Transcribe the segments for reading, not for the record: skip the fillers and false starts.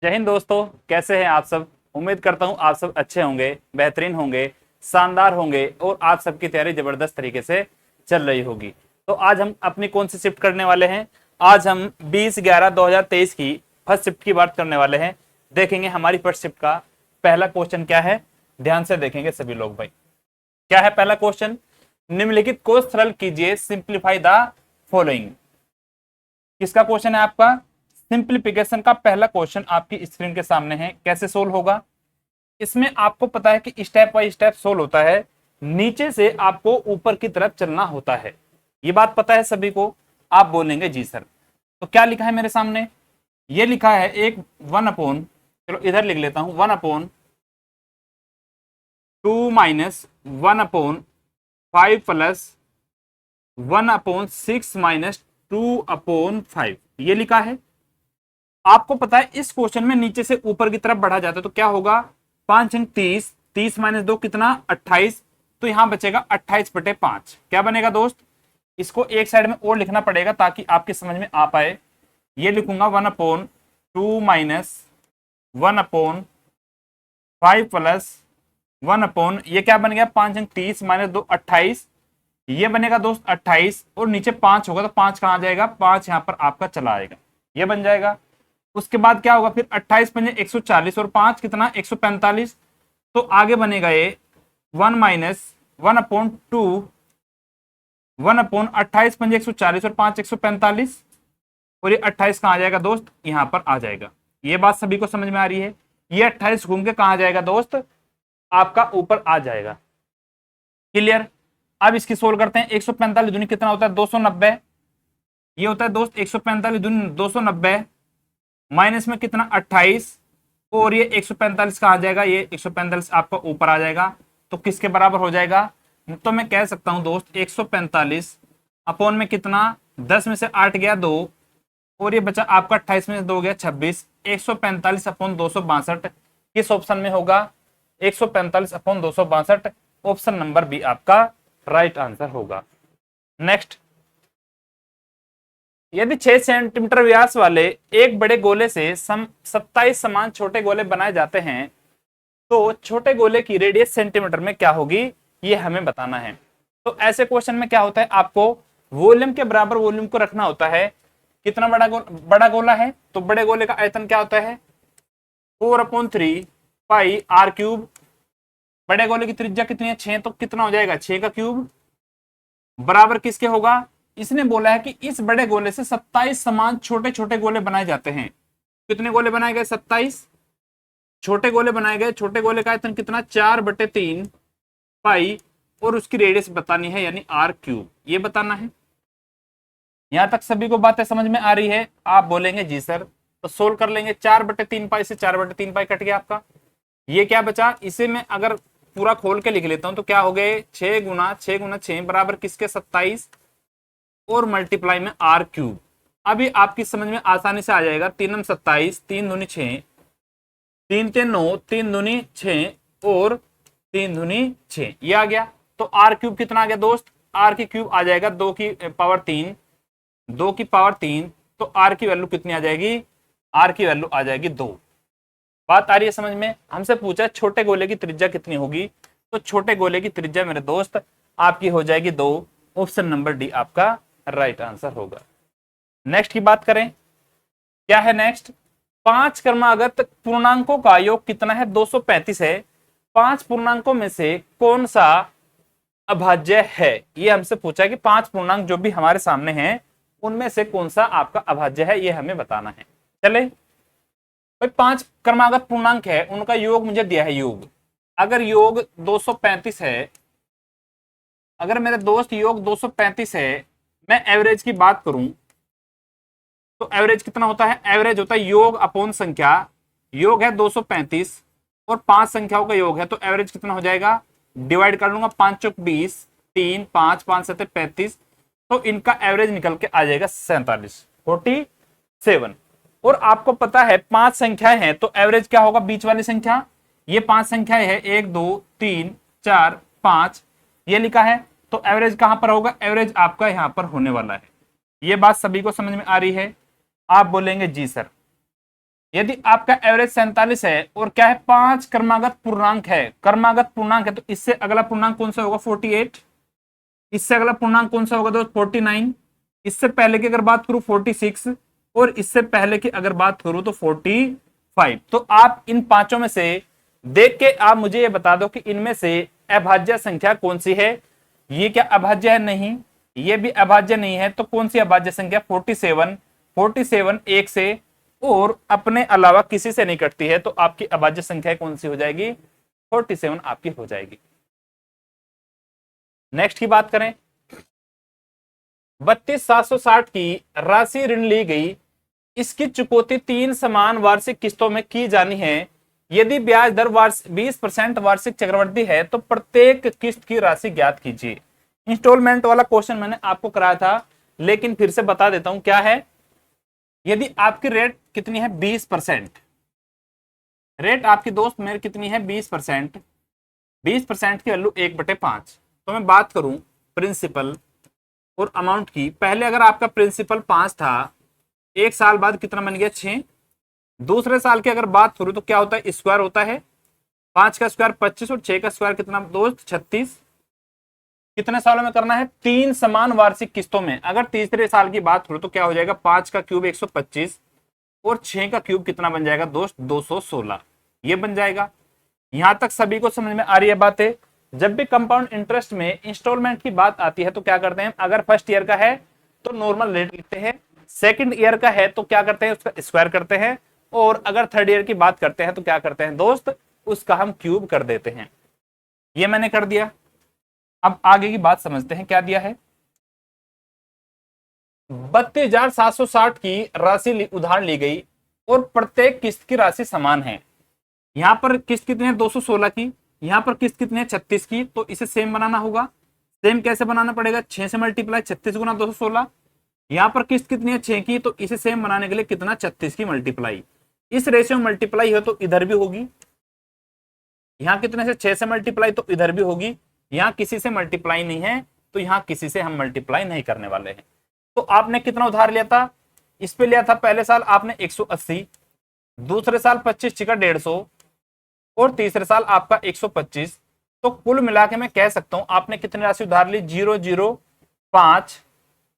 जय हिंद दोस्तों, कैसे हैं आप सब। उम्मीद करता हूं आप सब अच्छे होंगे, बेहतरीन होंगे, शानदार होंगे और आप सबकी तैयारी जबरदस्त तरीके से चल रही होगी। तो आज हम अपनी कौन सी शिफ्ट करने वाले हैं। आज हम 20/11/2023 की फर्स्ट शिफ्ट की बात करने वाले हैं। देखेंगे हमारी फर्स्ट शिफ्ट का पहला क्वेश्चन क्या है। ध्यान से देखेंगे सभी लोग भाई। क्या है पहला क्वेश्चन। निम्नलिखित को सरल कीजिए, सिंप्लीफाई द फॉलोइंग। किसका क्वेश्चन है आपका। सिंप्लीफिकेशन का पहला क्वेश्चन आपकी स्क्रीन के सामने है। कैसे सोल्व होगा। इसमें आपको पता है कि स्टेप बाय स्टेप सोल्व होता है। नीचे से आपको ऊपर की तरफ चलना होता है। ये बात पता है सभी को। आप बोलेंगे जी सर। तो क्या लिखा है मेरे सामने। ये लिखा है एक 1 अपॉन, चलो इधर लिख लेता हूं, 1/2 माइनस 1/5 प्लस 1/6 माइनस 2/5 ये लिखा है। आपको पता है इस क्वेश्चन में नीचे से ऊपर की तरफ बढ़ा जाता है तो क्या होगा। 5 अंक 30, 30 माइनस 2 कितना 28। तो यहां बचेगा 28/5। क्या बनेगा दोस्त। इसको एक साइड में और लिखना पड़ेगा ताकि आपकी समझ में आ पाए। ये लिखूंगा 1/2 माइनस 1/5 प्लस 1 ये क्या बन गया 5 अंक 30 माइनस 2 28। ये बनेगा दोस्त 28 और नीचे 5 होगा तो 5 कहां जाएगा, 5 यहां पर आपका चला आएगा। ये बन जाएगा। उसके बाद क्या होगा फिर 28 पंजे 140 और 5 कितना 145। तो आगे बनेगा ये 1 माइनस 1/2 1/28 पंजे 140 और 5 145। और ये 28 कहां आ जाएगा दोस्त, यहां पर आ जाएगा। ये बात सभी को समझ में आ रही है। ये 28 घूम के कहां जाएगा दोस्त, आपका ऊपर आ जाएगा। क्लियर। अब इसकी सोल्व करते हैं। 145 दूनी कितना होता है 290। ये होता है दोस्त 145 दूनी 290 माइनस में कितना 28 और ये 145 का आ जाएगा। ये 145 आपका ऊपर आ जाएगा। तो किसके बराबर हो जाएगा। तो मैं कह सकता हूं दोस्त 145 अपॉन में कितना 10 में से 8 गया 2 और ये बचा आपका 28 में से 2 गया 26। 145/262 किस ऑप्शन में होगा। 145/262 ऑप्शन नंबर बी आपका राइट आंसर होगा। नेक्स्ट। यदि 6 सेंटीमीटर व्यास वाले एक बड़े गोले से 27 समान छोटे गोले बनाए जाते हैं तो छोटे गोले की रेडियस सेंटीमीटर में क्या होगी, ये हमें बताना है। तो ऐसे क्वेश्चन में क्या होता है, आपको वॉल्यूम के बराबर वॉल्यूम को रखना होता है। कितना बड़ा गोला है तो बड़े गोले का आयतन क्या होता है 4/3 पाई आर क्यूब। बड़े गोले की त्रिज्या कितनी है 6, तो कितना हो जाएगा 6 का क्यूब बराबर किसके होगा। इसने बोला है कि इस बड़े गोले से 27 समान छोटे छोटे गोले बनाए जाते हैं। कितने गोले बनाए गए 27 छोटे गोले बनाए गए। छोटे गोले का आयतन कितना 4/3 पाई और उसकी रेडियस बतानी है यानी आर क्यूब, ये बताना है। यहां तक सभी को बातें समझ में आ रही है। आप बोलेंगे जी सर। तो सोल्व कर लेंगे। 4/3 पाई से 4/3 पाई कट गया आपका। ये क्या बचा, इसे मैं अगर पूरा खोल के लिख लेता हूं तो क्या हो गए 6 गुना 6 गुना 6 बराबर किसके 27 और मल्टीप्लाई में आर क्यूब। अभी आपकी समझ में आसानी से आ जाएगा। 3 27 3 दूनी 6 3 3 9 3 दूनी 6 और 3 दूनी 6 ये आ गया। तो आर क्यूब कितना आ गया दोस्त, आर की क्यूब आ जाएगा 2 की पावर 3 2 की पावर 3। तो आर की वैल्यू कितनी आ जाएगी, आर की वैल्यू आ जाएगी 2। बात आ रही है समझ में। हमसे पूछा छोटे गोले की त्रिज्या कितनी होगी, तो छोटे गोले की त्रिज्या मेरे दोस्त आपकी हो जाएगी 2। ऑप्शन नंबर डी आपका राइट आंसर होगा। नेक्स्ट की बात करें। क्या है नेक्स्ट। 5 क्रमागत पूर्णांकों का योग कितना है 235 है। 5 पूर्णांकों में से कौन सा अभाज्य है, ये हमसे पूछा है कि 5 पूर्णांक जो भी हमारे सामने हैं उनमें से कौन सा आपका अभाज्य है, ये हमें बताना है। चले भाई 5 क्रमागत पूर्णांक है उनका योग मुझे दिया है। योग अगर योग 235 है, अगर मेरे दोस्त योग 235 है, मैं एवरेज की बात करूं तो एवरेज कितना होता है, एवरेज होता है योग अपॉन संख्या। योग है 235 और 5 संख्याओं का योग है तो एवरेज कितना हो जाएगा, डिवाइड कर लूंगा 5 चौक 20 3 5 5 7 35। तो इनका एवरेज निकल के आ जाएगा 47 और आपको पता है 5 संख्याएं हैं तो एवरेज क्या होगा बीच वाली संख्या। ये 5 संख्याएं है 1 2 3 4 5 ये लिखा है। तो एवरेज कहां पर होगा, एवरेज आपका यहां पर होने वाला है। ये बात सभी को समझ में आ रही है। आप बोलेंगे जी सर। यदि आपका एवरेज 47 है और क्या है 5 क्रमागत पूर्णांक है, क्रमागत पूर्णांक है, तो इससे अगला पूर्णांक कौन सा होगा 48, इससे अगला पूर्णांक कौन सा होगा दोस्त 49, इससे पहले की अगर बात करूं 46 और इससे पहले की अगर बात करूं तो 45। तो आप इन पांचों में से देख के आप मुझे ये बता दो कि इनमें से अभाज्य संख्या कौन सी है। ये क्या अभाज्य है? नहीं। ये भी अभाज्य नहीं है, तो कौन सी अभाज्य संख्या 47, 47 एक से और अपने अलावा किसी से नहीं कटती है, तो आपकी अभाज्य संख्या कौन सी हो जाएगी 47 आपकी हो जाएगी। नेक्स्ट की बात करें, 32,760 की राशि ऋण ली गई, इसकी चुकौती 3 समान वार्षिक किस्तों में की जानी है। यदि ब्याज दर 20% वार्षिक चक्रवृद्धि है तो प्रत्येक किस्त की राशि ज्ञात कीजिए। इंस्टॉलमेंट वाला क्वेश्चन मैंने आपको कराया था, लेकिन फिर से बता देता हूं क्या है। यदि आपकी रेट कितनी है 20%, रेट आपकी दोस्त मेरे कितनी है 20%, 20% की वैल्यू 1/5। तो मैं बात करूं प्रिंसिपल और अमाउंट की, पहले अगर आपका प्रिंसिपल 5 था, एक साल बाद कितना बन गया 6, दूसरे साल की अगर बात करूं तो क्या होता है स्क्वायर होता है, 5 का स्क्वायर 25 और 6 का स्क्वायर कितना दोस्त 36। कितने सालों में करना है 3 समान वार्षिक किस्तों में। अगर तीसरे साल की बात करूं तो क्या हो जाएगा 5 का क्यूब 125 और 6 का क्यूब कितना बन जाएगा दोस्त 216, ये बन जाएगा। यहां तक सभी को समझ में आ रही है बातें। जब भी कंपाउंड इंटरेस्ट में इंस्टॉलमेंट की बात आती है तो क्या करते हैं, अगर फर्स्ट ईयर का है तो नॉर्मल रेट लिखते हैं, सेकंड ईयर का है तो क्या करते हैं उसका स्क्वायर करते हैं, और अगर थर्ड ईयर की बात करते हैं तो क्या करते हैं दोस्त उसका हम क्यूब कर देते हैं। ये मैंने कर दिया। अब आगे की बात समझते हैं क्या दिया है। 32,760 की राशि उधार ली गई और प्रत्येक किस्त की राशि समान है। यहां पर किस्त कितनी है 216 की, यहां पर किस्त कितनी है 36 की, तो इसे सेम बनाना होगा। सेम कैसे बनाना पड़ेगा, 6 से मल्टीप्लाई 36 गुना 216। यहां पर किस्त कितनी है 6 की, तो इसे सेम बनाने के लिए कितना 36 की मल्टीप्लाई, इस रेशियो में मल्टीप्लाई हो तो इधर भी होगी। यहां कितने से 6 से मल्टीप्लाई तो इधर भी होगी। यहां किसी से मल्टीप्लाई नहीं है तो यहां किसी से हम मल्टीप्लाई नहीं करने वाले हैं। तो आपने कितना उधार लिया था, इस पे लिया था पहले साल आपने 180, दूसरे साल 25 छिका 150 और तीसरे साल आपका 125। तो कुल मिला के मैं कह सकता हूं आपने कितनी राशि उधार ली 005,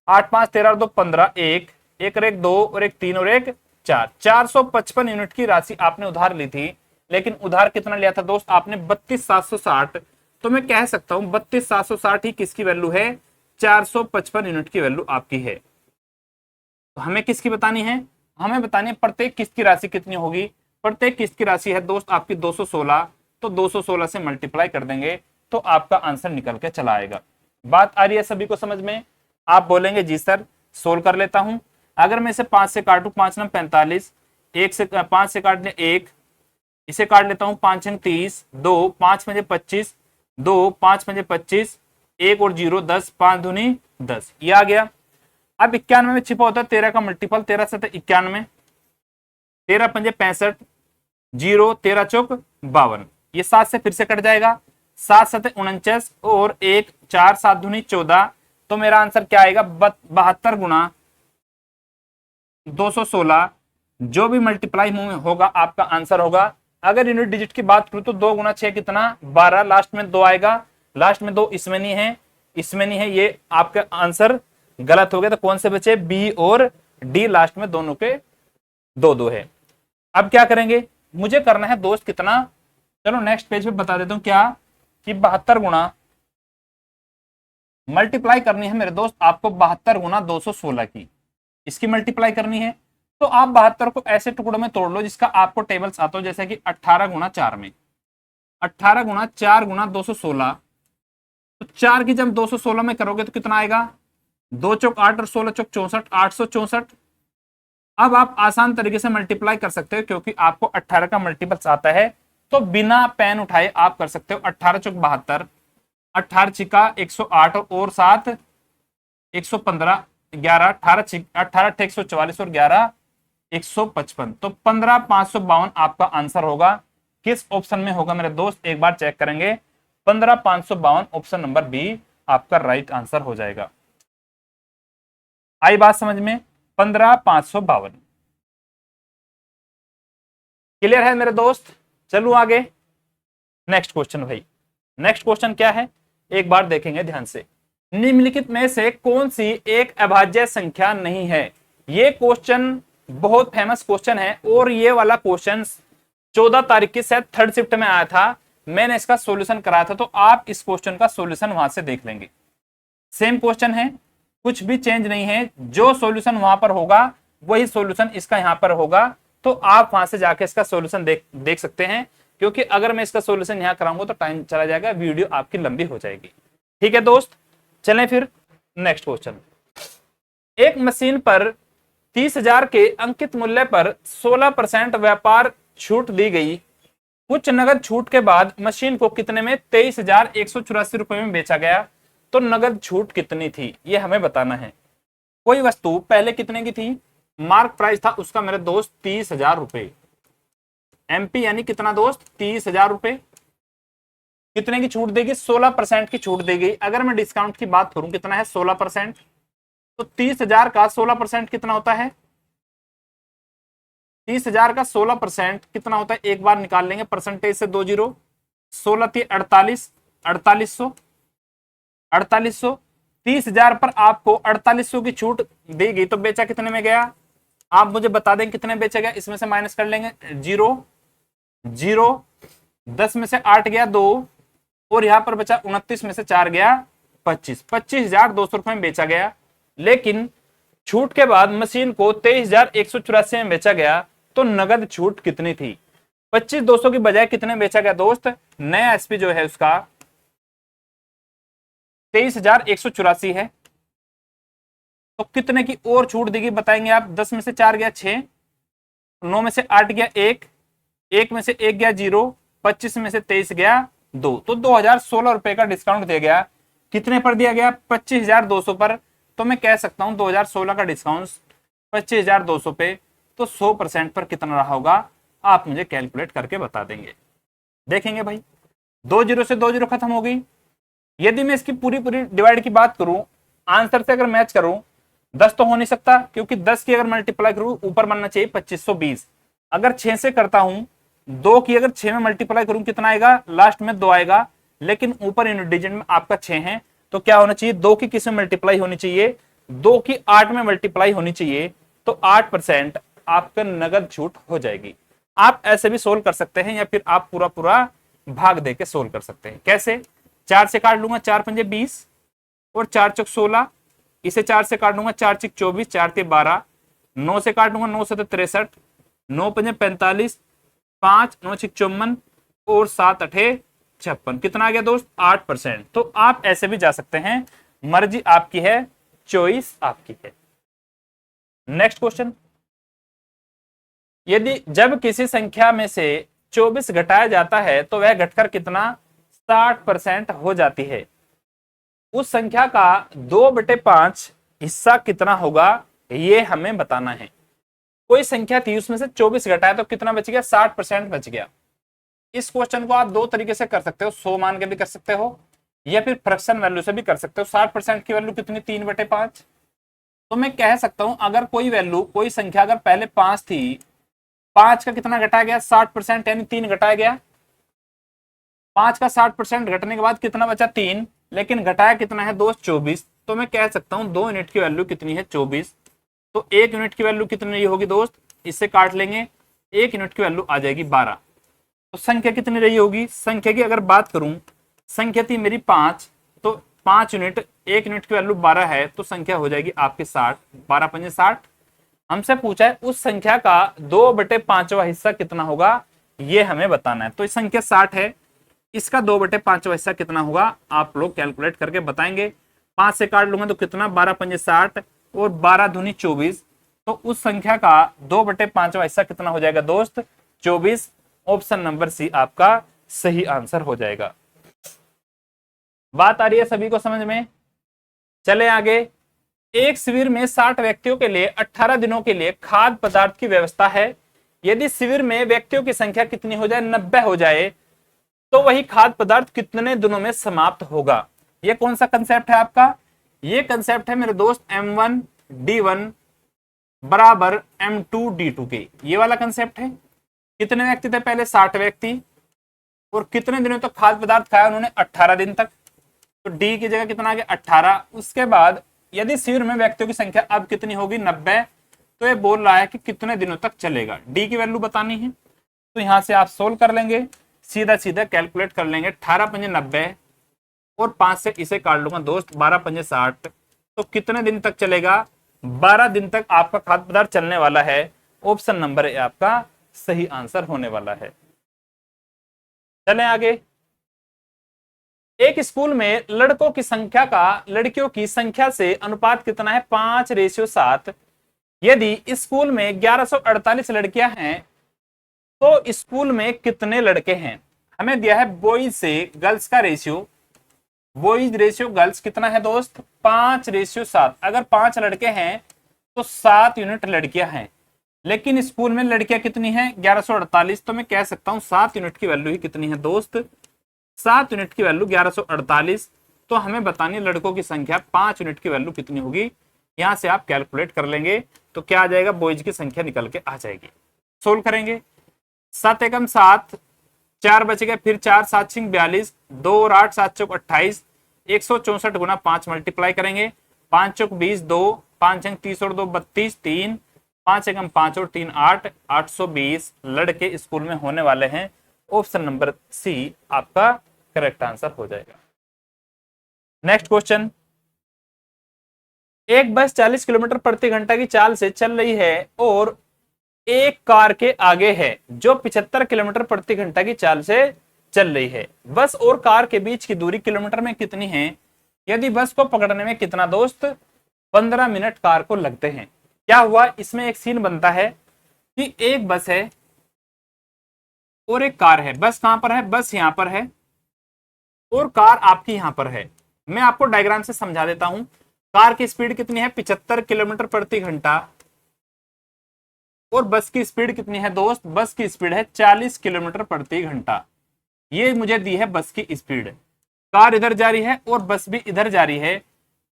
8 5 13 2 15, एक और एक 2 और एक 3 और एक 4, 455 यूनिट की राशि आपने उधार ली थी। लेकिन उधार कितना लिया था दोस्त आपने 32,760। तो मैं कह सकता हूं 32,760 ही किसकी वैल्यू है 455 यूनिट की वैल्यू आपकी है। तो हमें किसकी बतानी है, हमें बतानी है प्रत्येक किस्त की राशि कितनी होगी। प्रत्येक किस्त की राशि है दोस्त आपकी 216, तो 216 से मल्टीप्लाई कर देंगे तो आपका आंसर निकल के चला आएगा। बात आ रही है सभी को समझ में? आप बोलेंगे जी सर सोल्व कर लेता हूं। अगर मैं इसे 5 से काटू 5 9 45, 1 से 5 से काटने 1, इसे काट लेता हूं 5 6 30, 2 5 5 25, 2 5 5 25, 1 और 0 10, 5 दूनी 10, ये आ गया। अब 91 में छिपा होता है 13 का मल्टीपल, 13 7 91, 13 5 65, 0 13 चौक 52, ये 7 से फिर से कट जाएगा, 7 7 49 और 1 4 7 दूनी 14। तो मेरा आंसर क्या आएगा 72 गुना 216, जो भी मल्टीप्लाई होगा आपका आंसर होगा। अगर यूनिट डिजिट की बात करूं तो 2 गुना 6 कितना 12, लास्ट में 2 आएगा, लास्ट में 2 इसमें नहीं है, इसमें नहीं है, ये आपका आंसर गलत हो गया। तो कौन से बचे बी और डी, लास्ट में दोनों के 2 है। अब क्या करेंगे, मुझे करना है दोस्त कितना, चलो नेक्स्ट पेज पे बता देता हूं क्या, कि 72 गुना मल्टीप्लाई करनी है मेरे दोस्त आपको 72 गुना 216 की, इसकी मल्टीप्लाई करनी है। तो आप 72 को ऐसे टुकड़ों में तोड़ लो जिसका आपको टेबल्स आता हो, जैसे कि 18 गुना 4 में, 18 गुना 4 गुना 216। तो 4 की जब 216 में करोगे तो कितना आएगा 2 चौक 8 और 16 चौक 64, 864। अब आप आसान तरीके से मल्टीप्लाई कर सकते हो क्योंकि आपको 18 का मल्टीपल्स आता है, तो बिना पेन उठाए आप कर सकते हो। 18 चौक 72, 18 छिका 108 और 7 115, 11 18 18 144 और 11 155, तो 15,552 आपका आंसर होगा। किस ऑप्शन में होगा मेरे दोस्त एक बार चेक करेंगे, 15,552 ऑप्शन नंबर बी आपका राइट आंसर हो जाएगा। आई बात समझ में, 15,552। क्लियर है मेरे दोस्त? चलो आगे नेक्स्ट क्वेश्चन भाई। नेक्स्ट क्वेश्चन क्या है एक बार देखेंगे ध्यान से। निम्नलिखित में से कौन सी एक अभाज्य संख्या नहीं है? ये क्वेश्चन बहुत फेमस क्वेश्चन है और ये वाला क्वेश्चन 14 तारीख की शायद थर्ड शिफ्ट में आया था। मैंने इसका सॉल्यूशन कराया था, तो आप इस क्वेश्चन का सॉल्यूशन वहां से देख लेंगे। सेम क्वेश्चन है, कुछ भी चेंज नहीं है। जो सॉल्यूशन वहां पर होगा वही सॉल्यूशन इसका यहां पर होगा। तो आप वहां से जाके इसका सॉल्यूशन देख सकते हैं, क्योंकि अगर मैं इसका सॉल्यूशन यहां कराऊंगा तो टाइम चला जाएगा, वीडियो आपकी लंबी हो जाएगी। ठीक है दोस्त, चलें फिर नेक्स्ट क्वेश्चन। एक मशीन पर 30,000 के अंकित मूल्य पर 16% व्यापार छूट दी गई। कुछ नगद छूट के बाद मशीन को कितने में 23,184 रुपए में बेचा गया? तो नगद छूट कितनी थी ये हमें बताना है। कोई वस्तु पहले कितने की थी? मार्क प्राइस था उसका मेरे दोस्त 30,000 रुपए। एमपी यानी कितना दोस्त? 30,000 रुपए। कितने की छूट देगी? 16% की छूट देगी। अगर मैं डिस्काउंट की बात करूं कितना है? 16%। तो 30,000 का 16% कितना होता है? 30,000 का 16% कितना होता है? एक बार निकाल लेंगे परसेंटेज से 2 जीरो। 16 थी 48, 4800। 30,000 पर आपको 4800 की छूट दी गई, तो बेचा कितने में गया? आप मुझे बता दें कितने बेचा गया। इसमें से माइनस कर लेंगे, जीरो जीरो। 10 में से 8 गया 2, और यहां पर बचा 29 में से 4 गया 25। 25,200 रुपए में बेचा गया। लेकिन छूट के बाद मशीन को 23,184 में बेचा गया, तो नगद छूट कितनी थी? 25,200 की बजाय कितने बेचा गया दोस्त? नया एसपी जो है उसका 23,184 है, तो कितने की और छूट देगी बताएंगे आप? 10 में से 4 गया 6, 9 में से 8 गया 1, 1 में से 1 गया 0, 25 में से 23 गया 2, तो 2,016 रुपए का डिस्काउंट दिया गया। कितने पर दिया गया? 25,200 पर। तो मैं कह सकता हूं 2016 का डिस्काउंट 25,200 पे, तो 100% पर कितना रहा होगा? आप मुझे कैलकुलेट करके बता देंगे। देखेंगे भाई, 2 जीरो से 2 जीरो खत्म हो गई। यदि मैं इसकी पूरी पूरी डिवाइड की बात करूं, आंसर से अगर मैच करूं, 10 तो हो नहीं सकता, क्योंकि 10 की अगर मल्टीप्लाई करूं ऊपर बनना चाहिए 2520। अगर 6 से करता हूं, 2 की अगर 6 में मल्टीप्लाई करूं कितना आएगा? लास्ट में 2 आएगा, लेकिन ऊपर यूनिट डिजिट में आपका 6 है, तो क्या होना चाहिए? 2 की किस में मल्टीप्लाई होनी चाहिए? 2 की 8 में मल्टीप्लाई होनी चाहिए, तो 8% आपका नगद छूट हो जाएगी। आप ऐसे भी सोल्व कर सकते हैं, या फिर आप पूरा पूरा भाग देके सोल्व कर सकते हैं। कैसे? 4 से काट लूंगा, 4 पंजे 20 और 4 चौक 16। इसे 4 से काट लूंगा, 4 चिक 24, 4 ते 12। 9 से काट लूंगा, 9 से 63, 9 पंजे 45, 5 9 चिक 54 और 7 अठे 56। कितना आ गया दोस्त? 8%। तो आप ऐसे भी जा सकते हैं, मर्जी आपकी है, चॉइस आपकी है। Next question. यदि जब किसी संख्या में से 24 घटाया जाता है तो वह घटकर कितना? 60% हो जाती है। उस संख्या का 2/5 हिस्सा कितना होगा? ये हमें बताना है। कोई संख्या थी, उसमें से 24 घटाया तो कितना बच गया? 60% बच गया। इस क्वेश्चन को आप दो तरीके से कर सकते हो, 100 मान के भी कर सकते हो, या फिर फ्रैक्शन वैल्यू से भी कर सकते हो। 60% की वैल्यू कितनी? 3/5। तो मैं कह सकता हूं अगर कोई वैल्यू, कोई संख्या अगर पहले 5 थी, 5 का कितना घटाया गया? 60%, यानी 3 घटाया गया। 5 का 60% घटने के बाद कितना बचा? 3, लेकिन घटाया कितना है दोस्त? 24। तो मैं कह सकता हूं 2 यूनिट की वैल्यू कितनी है? 24। तो 1 यूनिट की वैल्यू कितनी रही होगी दोस्त? इससे काट लेंगे, 1 यूनिट की वैल्यू आ जाएगी 12। तो संख्या कितनी रही होगी? संख्या की अगर बात करूं, संख्या थी मेरी 5, तो 5 यूनिट, 1 यूनिट की वैल्यू 12 है, तो संख्या हो जाएगी आपके 60। 12 पंजे 60। हमसे पूछा है उस संख्या का 2/5 हिस्सा कितना होगा, ये हमें बताना है। तो इस संख्या 60 है, इसका 2/5 हिस्सा कितना होगा आप लोग कैलकुलेट करके बताएंगे। 5 से काट लूंगा तो कितना? 12 पंजे 60 और 12 दूनी 24। तो उस संख्या का 2/5 हिस्सा कितना हो जाएगा दोस्त? 24। ऑप्शन नंबर सी आपका सही आंसर हो जाएगा। बात आ रही है सभी को समझ में? चले आगे। एक शिविर में 60 व्यक्तियों के लिए 18 दिनों के लिए खाद्य पदार्थ की व्यवस्था है। यदि शिविर में व्यक्तियों की संख्या कितनी हो जाए? 90 हो जाए, तो वही खाद्य पदार्थ कितने दिनों में समाप्त होगा? ये कौन सा कंसेप्ट है आपका? ये कंसेप्ट है मेरे दोस्त M1D1 बराबर M2D2 के, ये वाला कंसेप्ट है। कितने व्यक्ति थे पहले? 60 व्यक्ति। और कितने दिनों तक खाद्य पदार्थ खाया उन्होंने? 18 दिन तक। तो डी की जगह कितना आ गया? 18। उसके बाद यदि शिविर में व्यक्तियों की संख्या अब कितनी होगी? 90। तो ये बोल रहा है कि कितने दिनों तक चलेगा, डी की वैल्यू बतानी है। तो यहां से आप सोल्व कर लेंगे, सीधा सीधा कैलकुलेट कर लेंगे। 18 पंजे 90 और 5 से इसे काट लूंगा दोस्त, 12 पंजे 60। तो कितने दिन तक चलेगा? 12 दिन तक आपका खाद्य पदार्थ चलने वाला है। ऑप्शन नंबर ए आपका सही आंसर होने वाला है। चलें आगे। एक स्कूल में लड़कों की संख्या का लड़कियों की संख्या से अनुपात कितना है? 5:7। यदि स्कूल में 1148 लड़कियां हैं तो स्कूल में कितने लड़के हैं? हमें दिया है बॉयज से गर्ल्स का रेशियो। बॉयज रेशियो गर्ल्स कितना है दोस्त? 5:7। अगर 5 लड़के हैं तो 7 यूनिट लड़कियां हैं, लेकिन स्कूल में लड़कियां कितनी हैं? 1148। तो मैं कह सकता हूं 7 यूनिट की वैल्यू ही कितनी है दोस्त? 7 यूनिट की वैल्यू 1148। तो हमें बतानी लड़कों की संख्या, 5 यूनिट की वैल्यू कितनी होगी? यहां से आप कैलकुलेट कर लेंगे तो क्या आ जाएगा? बॉयज की संख्या निकल के आ जाएगी। सोल्व करेंगे। 7 एकम 7, 4 बच गए, फिर 4 7 6 42, 2 और 8 7 चौक 28, 164 गुना 5 मल्टीप्लाई करेंगे। 5 चौक 20, 2 5 अंक 30 और 2 32, 3 5 एकम 5 और 3 8, 820 लड़के स्कूल में होने वाले हैं। ऑप्शन नंबर सी आपका करेक्ट आंसर हो जाएगा। Next question. एक बस 40 किलोमीटर प्रति घंटा की चाल से चल रही है और एक कार के आगे है जो 75 किलोमीटर प्रति घंटा की चाल से चल रही है। बस और कार के बीच की दूरी किलोमीटर में कितनी है? यदि बस को पकड़ने में कितना दोस्त? 15 मिनट कार को लगते हैं। क्या हुआ? इसमें एक सीन बनता है कि एक बस है और एक कार है। बस कहां पर है? बस यहां पर है और कार आपकी यहां पर है। मैं आपको डायग्राम से समझा देता हूं। कार की स्पीड कितनी है? 75 किलोमीटर प्रति घंटा। और बस की स्पीड कितनी है दोस्त? बस की स्पीड है 40 किलोमीटर प्रति घंटा। ये मुझे दी है बस की स्पीड। कार इधर जा रही है और बस भी इधर जा रही है।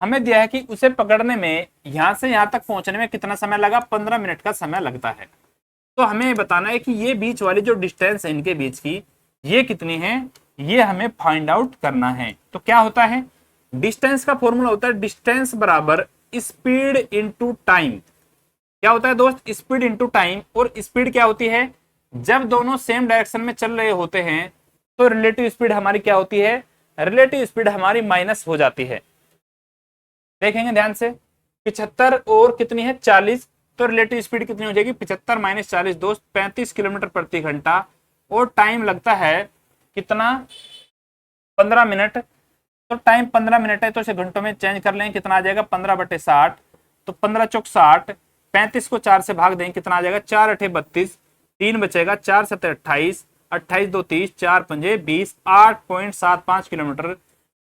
हमें दिया है कि उसे पकड़ने में यहां से यहां तक पहुंचने में कितना समय लगा? 15 मिनट का समय लगता है। तो हमें बताना है कि ये बीच वाली जो डिस्टेंस है इनके बीच की, ये कितनी है? ये हमें फाइंड आउट करना है। तो क्या होता है? डिस्टेंस का फॉर्मूला होता है डिस्टेंस बराबर स्पीड इंटू टाइम। क्या होता है दोस्त? Speed into time. और स्पीड क्या होती है? जब दोनों सेम डायरेक्शन में चल रहे होते हैं तो रिलेटिव स्पीड हमारी क्या होती है? रिलेटिव स्पीड हमारी माइनस हो जाती है। देखेंगे ध्यान से। 75 और कितनी है? 40। तो रिलेटिव स्पीड कितनी हो जाएगी? 75 माइनस 40 दोस्त 35 किलोमीटर प्रति घंटा। और टाइम लगता है कितना? 15 मिनट। तो टाइम 15 मिनट है तो इसे घंटों में चेंज कर लें, कितना आ जाएगा? 15/60। तो 15 चौक 60, 35 को 4 से भाग दें, कितना आ जाएगा? 4 8 32, 3 बचेगा, 4 7 28, 28 2 30, 4 पंजे 20, 8.75 किलोमीटर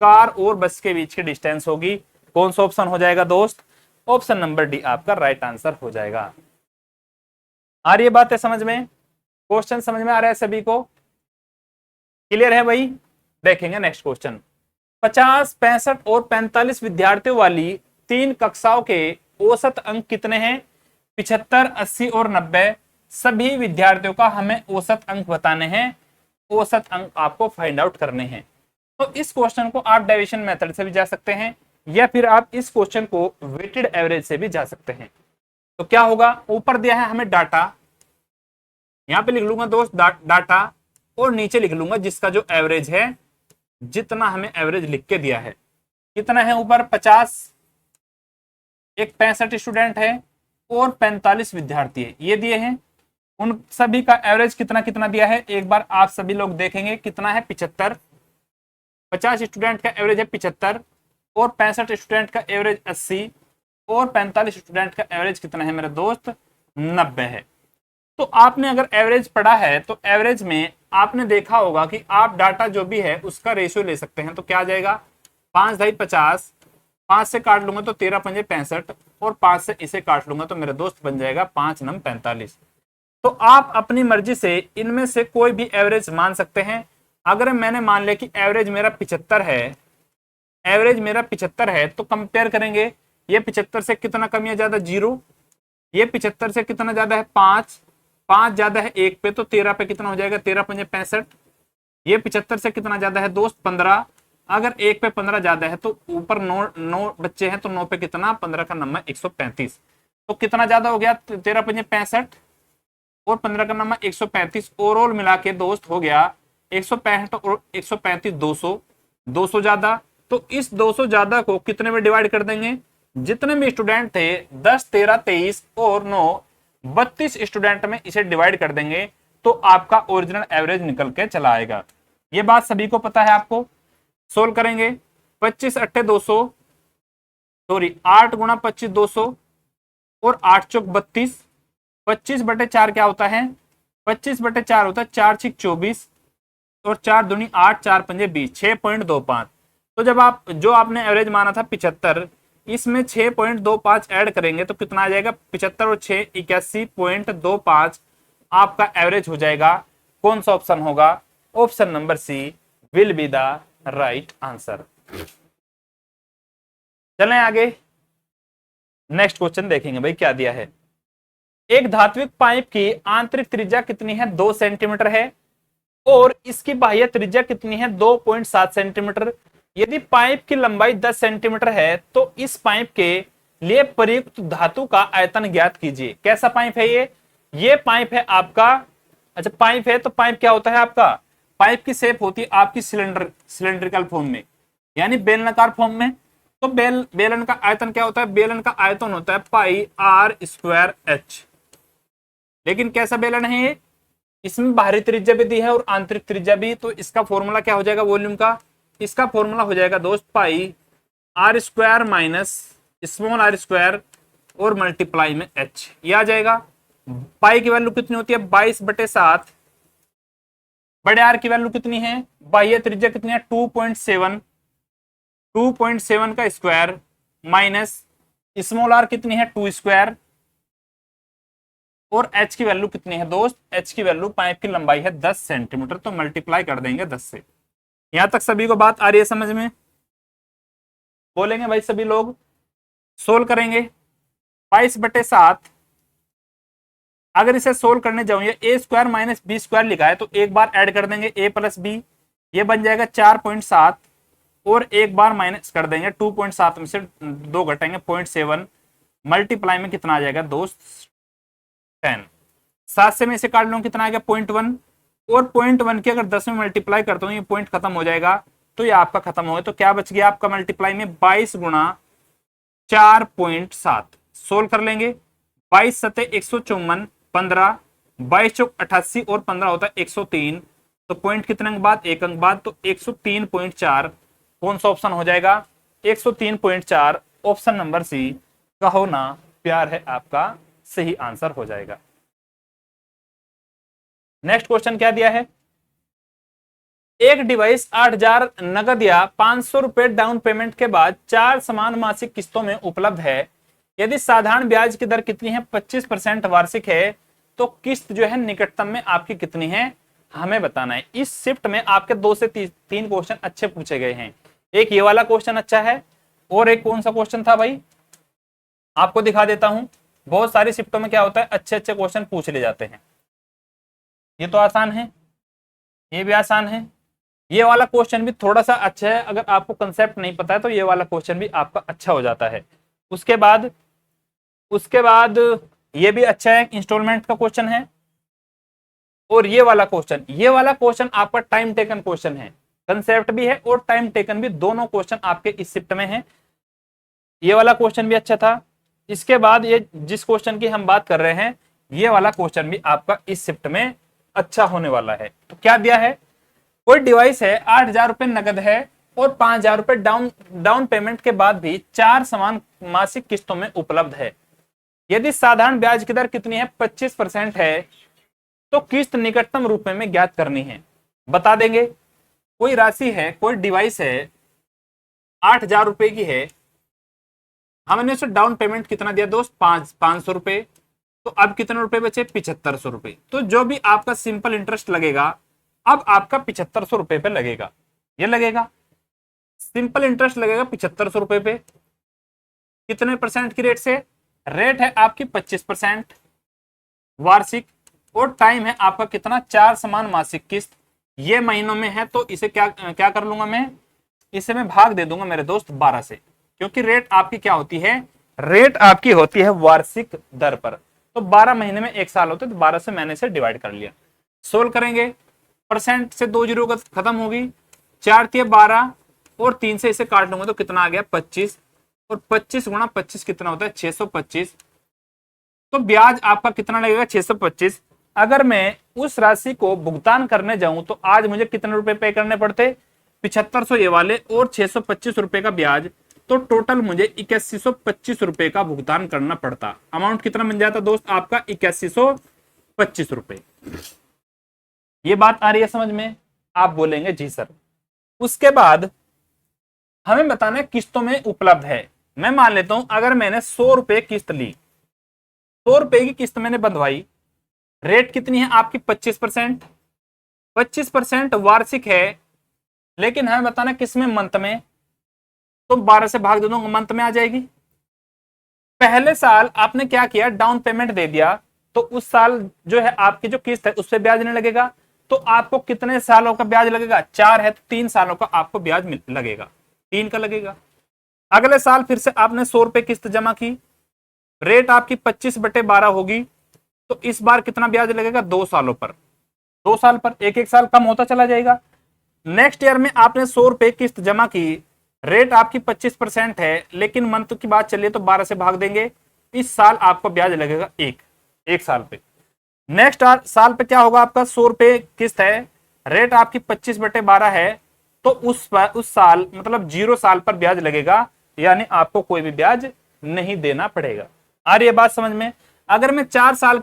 कार और बस के बीच की डिस्टेंस होगी। कौन सा ऑप्शन हो जाएगा दोस्त? ऑप्शन नंबर डी आपका राइट आंसर हो जाएगा। आ रही है बात है समझ में? क्वेश्चन समझ में आ रहा है सभी को? क्लियर है भाई? देखेंगे नेक्स्ट क्वेश्चन। 50, 65 और 45 विद्यार्थियों वाली 3 कक्षाओं के औसत अंक कितने हैं? 75, 80 और 90। सभी विद्यार्थियों का हमें औसत अंक बताने हैं। औसत अंक आपको फाइंड आउट करने हैं। तो इस क्वेश्चन को आप डेविएशन मेथड से भी जा सकते हैं या फिर आप इस क्वेश्चन को वेटेड एवरेज से भी जा सकते हैं। तो क्या होगा? ऊपर दिया है हमें डाटा, यहां पे लिख लूंगा दोस्त डाटा, और नीचे लिख लूंगा जिसका जो एवरेज है, जितना हमें एवरेज लिख के दिया है। कितना है ऊपर? 50, एक 65 स्टूडेंट है और 45 विद्यार्थी है, ये दिए हैं। उन सभी का एवरेज कितना कितना दिया है एक बार आप सभी लोग देखेंगे। कितना है? 75। 50 स्टूडेंट का एवरेज है 75 और 65 स्टूडेंट का एवरेज 80 और 45 स्टूडेंट का एवरेज कितना है मेरे दोस्त? 90 है। तो आपने अगर एवरेज पढ़ा है तो एवरेज में आपने देखा होगा कि आप डाटा जो भी है उसका रेशियो ले सकते हैं। तो क्या आ जाएगा? 5 ढाई 50, 5 से काट लूंगा तो 13 पंजे 65 और 5 से इसे काट लूंगा तो मेरे दोस्त बन जाएगा 5 नम 45। तो आप अपनी मर्जी से इनमें से कोई भी एवरेज मान सकते हैं। अगर मैंने मान लिया कि एवरेज मेरा 75 है, एवरेज मेरा 75 है, तो कंपेयर करेंगे। ये 75 से कितना कम या ज्यादा? 0। ये 75 से कितना ज्यादा है? 5। 5 ज्यादा है 1 पे तो 13 पे कितना हो जाएगा, 13 पंजे 65। ये 75 से कितना ज्यादा है दोस्त, 15। अगर 1 पे 15 ज्यादा है तो ऊपर 9 बच्चे हैं तो 9 पे कितना, 15 का नंबर 135। तो कितना ज्यादा हो गया, 13 पंजे 65 और 15 का नंबर 135। ओवरऑल मिला के दोस्त हो गया 165 और 135 200, 200 ज्यादा। तो इस 200 ज्यादा को कितने में डिवाइड कर देंगे, जितने भी स्टूडेंट थे 10 13 23 और 9 32 स्टूडेंट में इसे डिवाइड कर देंगे तो आपका ओरिजिनल एवरेज निकल के चला आएगा। ये बात सभी को पता है। आपको सोल्व करेंगे 25 अट्ठे 200, सॉरी 8 गुणा 25 200 और 8 चौक 32। 25 बटे 4 क्या होता है, 25 बटे 4 होता है 4 छिक 24 और 4 दूनी 8, 4 पंजे 20, 6.25। तो जब आप जो आपने एवरेज माना था 75, इसमें 6.25 ऐड करेंगे तो कितना आ जाएगा, 75 और 6 81.25 आपका एवरेज हो जाएगा। कौन सा ऑप्शन होगा, option number C will be the right answer. चलें आगे, नेक्स्ट क्वेश्चन देखेंगे भाई क्या दिया है। एक धात्विक पाइप की आंतरिक त्रिज्या कितनी है, 2 सेंटीमीटर है और इसकी बाह्य त्रिज्या कितनी है, 2.7 सेंटीमीटर। यदि पाइप की लंबाई 10 सेंटीमीटर है तो इस पाइप के लिए प्रयुक्त धातु का आयतन ज्ञात कीजिए। कैसा पाइप है ये पाइप है आपका, अच्छा पाइप है तो पाइप क्या होता है आपका, पाइप की शेप होती है आपकी सिलेंड्रिकल फॉर्म में, यानी बेलनाकार फॉर्म में। तो बेलन का आयतन क्या होता है, बेलन का आयतन होता है पाई आर स्क्वायर एच। लेकिन कैसा बेलन है ये, इसमें बाहरी त्रिज्या भी दी है और आंतरिक त्रिज्या भी। तो इसका फॉर्मूला क्या हो जाएगा वॉल्यूम का, इसका फॉर्मूला हो जाएगा दोस्त pi r square minus small r square और मल्टीप्लाई में एच, ये आ जाएगा। पाई की वैल्यू कितनी होती है 22/7, बड़े आर की वैल्यू कितनी है, बाह्य त्रिज्या कितनी है 2.7, 2.7 का स्क्वायर माइनस स्मॉल आर कितनी है 2 स्क्वायर और एच की वैल्यू कितनी है दोस्त, एच की वैल्यू पाइप की लंबाई है 10 सेंटीमीटर, तो मल्टीप्लाई कर देंगे 10 से। यहां तक सभी को बात आ रही है समझ में, बोलेंगे भाई सभी लोग। सोल्व करेंगे 22/7, अगर इसे सोल्व करने जाऊं ये ए स्क्वायर माइनस बी स्क्वायर लिखा है तो एक बार ऐड कर देंगे ए प्लस बी, ये बन जाएगा 4.7 और एक बार माइनस कर देंगे 2.7 में से 2 घटाएंगे 0.7, मल्टीप्लाई में कितना आ जाएगा दोस्त 10। 7 से मैं इसे काट लूं कितना आ गया 0.1 और 0.1 की अगर 10 में मल्टीप्लाई करता हूं ये पॉइंट खत्म हो जाएगा, तो ये आपका खत्म हो गया। तो क्या बच गया आपका मल्टीप्लाई में 22 गुणा 4.7। सोल्व कर लेंगे 22 सते 154, 15 22 चौक 88 और 15 होता है 103, तो पॉइंट कितने अंक बाद, एक अंक बाद, तो 103.4 कौन सा ऑप्शन हो जाएगा 103.4, ऑप्शन नंबर सी का होना प्यार है आपका सही आंसर हो जाएगा। नेक्स्ट क्वेश्चन क्या दिया है, एक डिवाइस 8000 नगद या 500 रुपए डाउन पेमेंट के बाद 4 समान मासिक किस्तों में उपलब्ध है। यदि साधारण ब्याज की दर कितनी है 25% वार्षिक है तो किस्त जो है निकटतम में आपकी कितनी है हमें बताना है। इस शिफ्ट में आपके 2 से 3 क्वेश्चन अच्छे पूछे गए हैं। एक ये वाला क्वेश्चन अच्छा है और एक कौन सा क्वेश्चन था भाई, आपको दिखा देता हूं। बहुत सारी शिफ्टों में क्या होता है अच्छे अच्छे क्वेश्चन पूछ ले जाते हैं। ये तो आसान है, ये भी आसान है, ये वाला क्वेश्चन भी थोड़ा सा अच्छा है। अगर आपको कंसेप्ट नहीं पता है तो ये वाला क्वेश्चन भी आपका अच्छा हो जाता है। उसके बाद ये भी अच्छा है, इंस्टॉलमेंट का क्वेश्चन है। और ये वाला क्वेश्चन आपका टाइम टेकन क्वेश्चन है, कंसेप्ट भी है और टाइम टेकन भी, दोनों क्वेश्चन आपके इस शिफ्ट में है। ये वाला क्वेश्चन भी अच्छा था। इसके बाद ये जिस क्वेश्चन की हम बात कर रहे हैं ये वाला क्वेश्चन भी आपका इस शिफ्ट में अच्छा होने वाला है। तो क्या दिया है, कोई डिवाइस है 8000 रुपए नगद है और 5000 रुपए डाउन पेमेंट के बाद भी 4 समान मासिक किस्तों में उपलब्ध है। यदि साधारण ब्याज की दर कितनी है 25% है तो किस्त निकटतम रुपए में ज्ञात करनी है। बता देंगे, कोई राशि है, कोई डिवाइस है 8000 रुपए की है, हमने उसे डाउन पेमेंट कितना दिया दोस्त 500 रुपए, तो अब कितने रुपए बचे 7500 रुपए। तो जो भी आपका सिंपल इंटरेस्ट लगेगा अब आपका 7500 रुपए पे लगेगा, ये लगेगा सिंपल इंटरेस्ट लगेगा 7500 रुपए पे। कितने परसेंट की रेट से, रेट है आपकी 25% वार्षिक। और टाइम है आपका कितना, 4 समान मासिक किस्त। ये महीनों में है तो इसे क्या क्या कर लूंगा मैं, इसे मैं भाग दे दूंगा मेरे दोस्त 12 से, क्योंकि रेट आपकी क्या होती है, रेट आपकी होती है वार्षिक दर पर। तो 12 महीने में 1 साल होते, तो 12 से मैंने इसे डिवाइड कर लिया। सोल्व करेंगे, परसेंट से 2 जीरो खत्म होगी, 4 तिया 12 और 3 से इसे काट लूंगा तो कितना आ गया 25, और 25 गुणा 25 कितना होता है 625। तो ब्याज आपका कितना लगेगा 625। अगर मैं उस राशि को भुगतान करने जाऊं तो आज मुझे कितने रुपए पे करने पड़ते, 7500 ये वाले और 625 रुपए का ब्याज, तो टोटल मुझे 8125 रुपए का भुगतान करना पड़ता। अमाउंट कितना बन जाता दोस्त आपका 8125 रुपए। ये बात आ रही है समझ में, आप बोलेंगे जी सर। उसके बाद हमें बताना है किस्तों में उपलब्ध है। मैं मान लेता हूं अगर मैंने 100 रुपए किस्त ली, 100 रुपए की किस्त मैंने बंधवाई, रेट कितनी है आपकी 25%, 25% वार्षिक है, लेकिन हमें बताना किस में, मंथ में, तो 12 से भाग दे दूंगा, मंथ में आ जाएगी। पहले साल आपने क्या किया, डाउन पेमेंट दे दिया, तो उस साल जो है आपकी जो किस्त है उस पर ब्याज नहीं लगेगा। तो आपको कितने सालों का ब्याज लगेगा, 4 है तो 3 सालों का आपको ब्याज लगेगा, 3 का लगेगा। अगले साल फिर से आपने 100 रुपए किस्त जमा की, रेट आपकी 25/12 होगी, तो इस बार कितना ब्याज लगेगा, 2 सालों पर, 2 साल पर, एक एक साल कम होता चला जाएगा। नेक्स्ट ईयर में आपने 100 रुपए किस्त जमा की, रेट आपकी 25% है, लेकिन मंथ की बात चलिए तो 12 से भाग देंगे, इस साल आपको ब्याज लगेगा एक साल पे। नेक्स्ट साल पे क्या होगा, आपका 100 रुपए किस्त है, रेट आपकी 25/12 है, तो उस साल मतलब 0 साल पर ब्याज लगेगा, यानी आपको कोई भी ब्याज नहीं देना पड़ेगा। आ रही है बात समझ में। अगर मैं 4 साल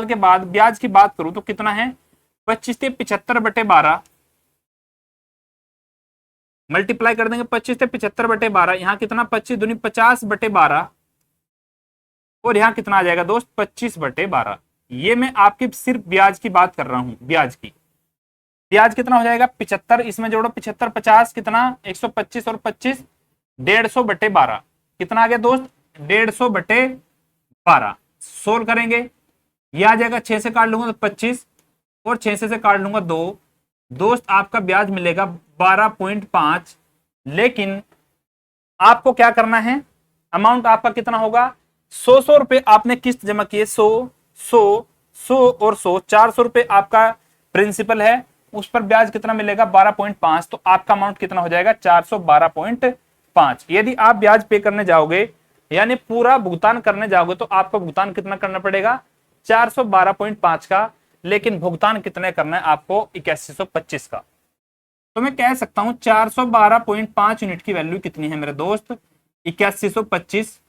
के बाद ब्याज की बात करूं तो कितना है, 25 से 75/12 मल्टीप्लाई कर देंगे, 25 से 75/12, यहाँ कितना 25 दूनी 50/12, और यहाँ कितना आ जाएगा दोस्त 25/12। ये मैं आपकी सिर्फ ब्याज की बात कर रहा हूं, ब्याज कितना हो जाएगा 75, इसमें जोड़ो 75 50 कितना 125 और 25 150/12, कितना आ गया दोस्त 150/12। सोल्व करेंगे, ये आ जाएगा, 6 से काट लूंगा तो 25 और 6 से काट लूंगा 2, दोस्त आपका ब्याज मिलेगा 12.5। लेकिन आपको क्या करना है, अमाउंट आपका कितना होगा, 100 रुपए आपने किस्त जमा किए, 100 और 100 400 रुपए आपका प्रिंसिपल है, उस पर ब्याज कितना मिलेगा 12.5, तो आपका अमाउंट कितना हो जाएगा 412.5। यदि आप ब्याज पे करने जाओगे यानी पूरा भुगतान करने जाओगे तो आपको भुगतान कितना करना पड़ेगा 412.5 का, लेकिन भुगतान कितने करना है आपको 8125 का। तो मैं कह सकता हूं 412.5 यूनिट की वैल्यू कितनी है मेरे दोस्त 8125।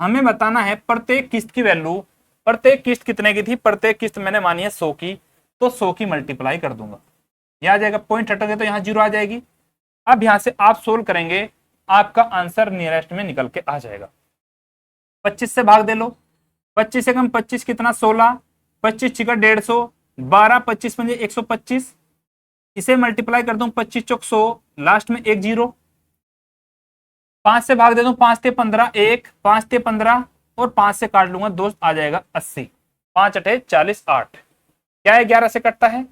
हमें बताना है प्रत्येक किस्त की वैल्यू, प्रत्येक किस्त कितने की थी, प्रत्येक किस्त मैंने मानी है 100 की, तो 100 की मल्टीप्लाई कर दूंगा, यह आ जाएगा, पॉइंट हटोगे तो यहाँ 0 आ जाएगी। अब यहां से आप सोल्व करेंगे, आपका आंसर नियरेस्ट में निकल के आ जाएगा। 25 से भाग दे लो, 25 से कम 25 कितना 16, 25 छिका 150, 12 25 पंजे 125, इसे मल्टीप्लाई कर दूं 25 चौक 100, लास्ट में 1 0, 5 से भाग दे दूं 5 ते 15 1, 5 ते 15 और 5 से काट लूंगा दोस्त आ जाएगा 80, 5 अठे 40 8, क्या है 11 से कटता है,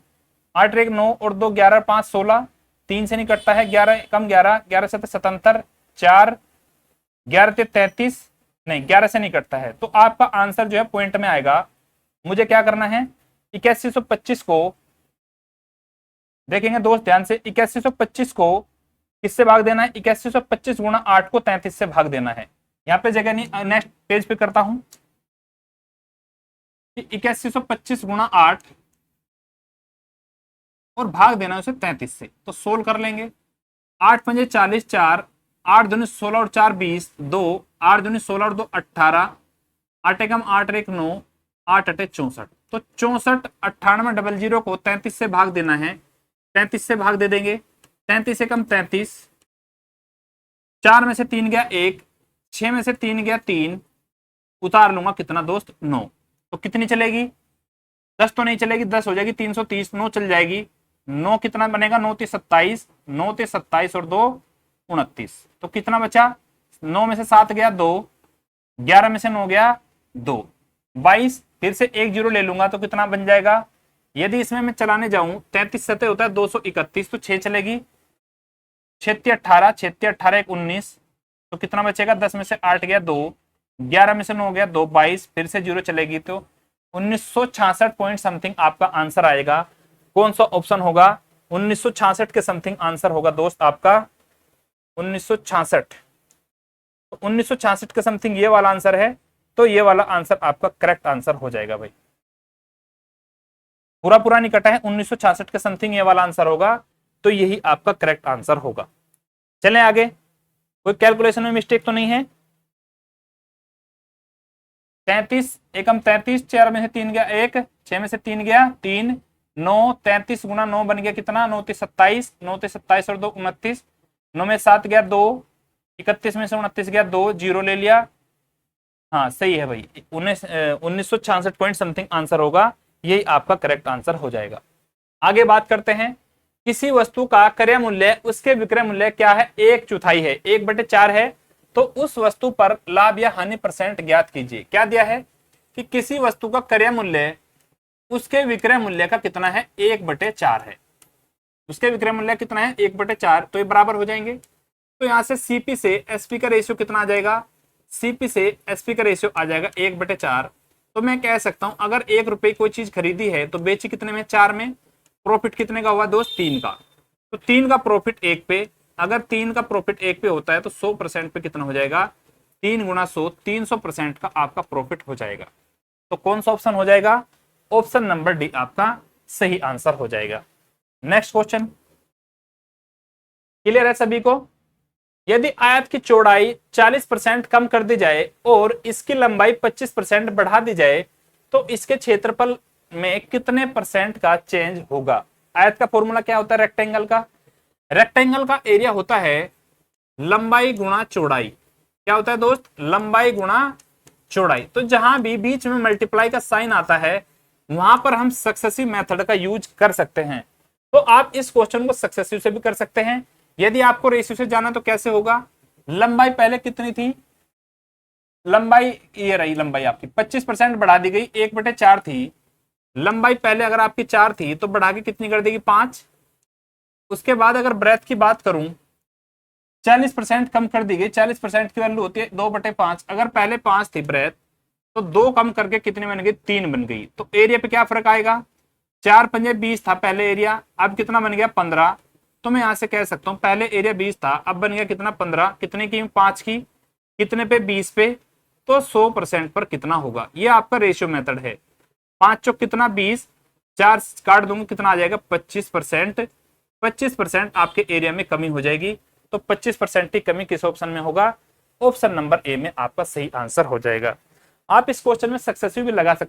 8 1 9 और 2 11 5 16, 3 से नहीं कटता है, 11 कम 11, 11 से 77 4, 11 से 33 नहीं 11 से नहीं कटता है, तो आपका आंसर जो है पॉइंट में आएगा। मुझे क्या करना है 8125 को देखेंगे दोस्त ध्यान से, 8125 को किससे भाग देना है, 8125 गुणा 8 को 33 से भाग देना है। यहाँ पे जगह नहीं, नेक्स्ट पेज पे करता हूं, 8125 गुणा 8 और भाग देना है उसे 33 से, तो सोल्व कर लेंगे। 8 पंजे 40 4, 8 दूनी 16 और 4 20, 2 8 दूनी 16 और 2 18, 8 कम 8 1 9, 8 अटे 64, तो 64 98 00 को 33 से भाग देना है, 33 से भाग दे देंगे, 33 से कम 33, 4 में से 3 गया 1, 6 में से 3 गया 3, उतार लूंगा कितना दोस्त 9, तो कितनी चलेगी 10 तो नहीं चलेगी, 10 हो जाएगी 330, 9 चल जाएगी, 9 कितना बनेगा 9 ते 27, 9 ते 27 और 2 29, तो कितना बचा 9 में से 7 गया 2, 11 में से 9 गया 2, 22, फिर से एक जीरो ले लूंगा तो कितना बन जाएगा, यदि इसमें मैं चलाने जाऊं 33 सतह होता है 231, तो 6 चलेगी, 6 18, 6 18 एक 19, तो कितना बचेगा, 10 में से 8 गया 2, 11 में से 9 गया 2, 22, फिर से जीरो चलेगी तो 1966 पॉइंट समथिंग आपका आंसर आएगा। कौन सा ऑप्शन होगा, 1966 के समथिंग आंसर होगा दोस्त आपका 1966। तो 1966 के समथिंग ये वाला आंसर है, तो ये वाला आंसर आपका करेक्ट आंसर हो जाएगा भाई। पूरा पूरा नहीं कटा है, 1966 के समथिंग ये वाला आंसर होगा, तो यही आपका करेक्ट आंसर होगा। चलें आगे, कोई कैलकुलेशन में मिस्टेक तो नहीं है। 33 एकम 33, 4 में से 3 गया 1, 6 में से 3 गया 3, 9, 33 गुना 9 बन गया कितना, 9 ते 27, 9 ते 27 और 2 29, 9 में 7 गया 2, 31 में से 29 गया 2, जीरो ले लिया। हाँ सही है भाई, 1966 पॉइंट समथिंग आंसर होगा, यही आपका करेक्ट आंसर हो जाएगा। आगे बात करते हैं, किसी वस्तु का क्रय मूल्य उसके विक्रय मूल्य क्या है, 1/4 है, 1/4 है, तो उस वस्तु पर लाभ या हानि परसेंट ज्ञात कीजिए। क्या दिया है कि किसी वस्तु का क्रय मूल्य उसके विक्रय मूल्य का कितना है, 1/4 है। उसके विक्रय मूल्य कितना है, 1/4, तो ये बराबर हो जाएंगे। तो यहां से सीपी से एसपी का रेशियो कितना आ जाएगा, सीपी से एसपी का रेशियो आ जाएगा 1/4। तो मैं कह सकता हूं अगर 1 रुपए कोई चीज खरीदी है तो बेची कितने में, 4 में, प्रॉफिट कितने का हुआ दोस्त, 3 का। तो 3 का प्रॉफिट 1 पे, अगर 3 का प्रॉफिट 1 पे होता है तो 100% पे कितना हो जाएगा, 3 गुना 100, 300% का आपका प्रॉफिट हो जाएगा। तो कौन सा ऑप्शन हो जाएगा, ऑप्शन नंबर डी आपका सही आंसर हो जाएगा। नेक्स्ट क्वेश्चन, क्लियर है सभी को। यदि आयत की चौड़ाई 40% कम कर दी जाए और इसकी लंबाई 25% बढ़ा दी जाए तो इसके क्षेत्रफल में कितने परसेंट का चेंज होगा। आयत का फॉर्मूला क्या होता है, रेक्टेंगल का, रेक्टेंगल का एरिया होता है लंबाई गुणा चौड़ाई। क्या होता है दोस्त, लंबाई गुणा चौड़ाई। तो जहां भी बीच में मल्टीप्लाई का साइन आता है वहां पर हम सक्सेसिव मेथड का यूज कर सकते हैं। तो आप इस क्वेश्चन को सक्सेसिव से भी कर सकते हैं। यदि आपको रेशियो से जाना तो कैसे होगा, लंबाई पहले कितनी थी, लंबाई ये रही, लंबाई आपकी 25% बढ़ा दी गई, 1/4 थी लंबाई पहले, अगर आपकी 4 थी तो बढ़ा के कितनी कर देगी, 5। उसके बाद अगर ब्रेथ की बात करूं 40% कम कर दी गई, 40% की वैल्यू होती है 2/5, अगर पहले 5 थी ब्रेथ तो 2 कम करके कितनी बन गई, 3 बन गई। तो एरिया पे क्या फर्क आएगा, 4 पंजे 20 था पहले एरिया, अब कितना बन गया 15। तो मैं यहां से कह सकता हूं पहले एरिया 20 था, अब बन गया कितना 15, कितने की 5 की, कितने पे 20 पे, तो 100% पर कितना होगा। ये आपका रेशियो मेथड है। 5 चौक कितना 20, 4 काट दूंगा कितना आ जाएगा 25%। 25% आपके एरिया में कमी हो जाएगी। तो 25% की कमी किस ऑप्शन में होगा, ऑप्शन नंबर ए में आपका सही आंसर हो जाएगा। आप इस क्वेश्चन में सक्सेसिव भी लगा सकते हैं।